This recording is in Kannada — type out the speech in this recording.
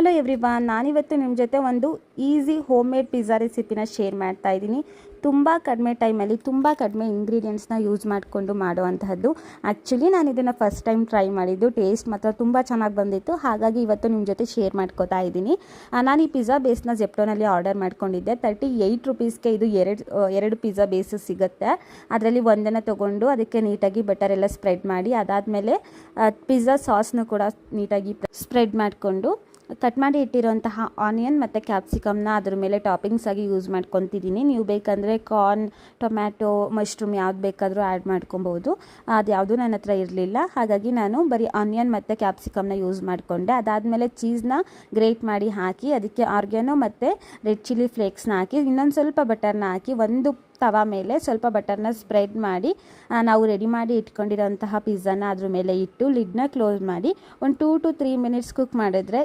ಹಲೋ ಎವ್ರಿವಾನ್, ನಾನಿವತ್ತು ನಿಮ್ಮ ಜೊತೆ ಒಂದು ಈಸಿ ಹೋಮ್ ಮೇಡ್ ಪಿಜ್ಜಾ ರೆಸಿಪಿನ ಶೇರ್ ಮಾಡ್ತಾ ಇದ್ದೀನಿ. ತುಂಬ ಕಡಿಮೆ ಟೈಮಲ್ಲಿ ತುಂಬ ಕಡಿಮೆ ಇಂಗ್ರೀಡಿಯೆಂಟ್ಸ್ನ ಯೂಸ್ ಮಾಡಿಕೊಂಡು ಮಾಡುವಂತಹದ್ದು. ಆ್ಯಕ್ಚುಲಿ ನಾನು ಇದನ್ನು ಫಸ್ಟ್ ಟೈಮ್ ಟ್ರೈ ಮಾಡಿದ್ದು. ಟೇಸ್ಟ್ ಮಾತ್ರ ತುಂಬ ಚೆನ್ನಾಗಿ ಬಂದಿತ್ತು. ಹಾಗಾಗಿ ಇವತ್ತು ನಿಮ್ಮ ಜೊತೆ ಶೇರ್ ಮಾಡ್ಕೋತಾ ಇದ್ದೀನಿ. ನಾನು ಈ ಪಿಜ್ಜಾ ಬೇಸ್ನ ಜೆಪ್ಟೋನಲ್ಲಿ ಆರ್ಡರ್ ಮಾಡ್ಕೊಂಡಿದ್ದೆ. 38 ರುಪೀಸ್ಗೆ ಇದು ಎರಡು ಪಿಜ್ಜಾ ಬೇಸಸ್ ಸಿಗುತ್ತೆ. ಅದರಲ್ಲಿ ಒಂದನ್ನು ತೊಗೊಂಡು ಅದಕ್ಕೆ ನೀಟಾಗಿ ಬಟರ್ ಎಲ್ಲ ಸ್ಪ್ರೆಡ್ ಮಾಡಿ, ಅದಾದಮೇಲೆ ಪಿಜ್ಜಾ ಸಾಸ್ನು ಕೂಡ ನೀಟಾಗಿ ಸ್ಪ್ರೆಡ್ ಮಾಡಿಕೊಂಡು ಕಟ್ ಮಾಡಿ ಇಟ್ಟಿರೋಂತಹ ಆನಿಯನ್ ಮತ್ತು ಕ್ಯಾಪ್ಸಿಕಮ್ನ ಅದ್ರ ಮೇಲೆ ಟಾಪಿಂಗ್ಸ್ ಆಗಿ ಯೂಸ್ ಮಾಡ್ಕೊತಿದ್ದೀನಿ. ನೀವು ಬೇಕಂದರೆ ಕಾರ್ನ್, ಟೊಮ್ಯಾಟೊ, ಮಶ್ರೂಮ್ ಯಾವ್ದು ಬೇಕಾದರೂ ಆ್ಯಡ್ ಮಾಡ್ಕೊಬೋದು. ಅದು ಯಾವುದೂ ನನ್ನ ಹತ್ರ ಇರಲಿಲ್ಲ. ಹಾಗಾಗಿ ನಾನು ಬರೀ ಆನಿಯನ್ ಮತ್ತು ಕ್ಯಾಪ್ಸಿಕಮ್ನ ಯೂಸ್ ಮಾಡಿಕೊಂಡೆ. ಅದಾದಮೇಲೆ ಚೀಸ್ನ ಗ್ರೇಟ್ ಮಾಡಿ ಹಾಕಿ, ಅದಕ್ಕೆ ಆರ್ಗ್ಯಾನೋ ಮತ್ತು ರೆಡ್ ಚಿಲ್ಲಿ ಫ್ಲೇಕ್ಸ್ನ ಹಾಕಿ, ಇನ್ನೊಂದು ಸ್ವಲ್ಪ ಬಟರ್ನ ಹಾಕಿ, ಒಂದು ತವಾ ಮೇಲೆ ಸ್ವಲ್ಪ ಬಟರ್ನ ಸ್ಪ್ರೆಡ್ ಮಾಡಿ, ನಾವು ರೆಡಿ ಮಾಡಿ ಇಟ್ಕೊಂಡಿರೋಂತಹ ಪಿಜ್ಜಾನ ಅದ್ರ ಮೇಲೆ ಇಟ್ಟು ಲಿಡ್ನ ಕ್ಲೋಸ್ ಮಾಡಿ ಒಂದು 2 to 3 ಮಿನಿಟ್ಸ್ ಕುಕ್ ಮಾಡಿದ್ರೆ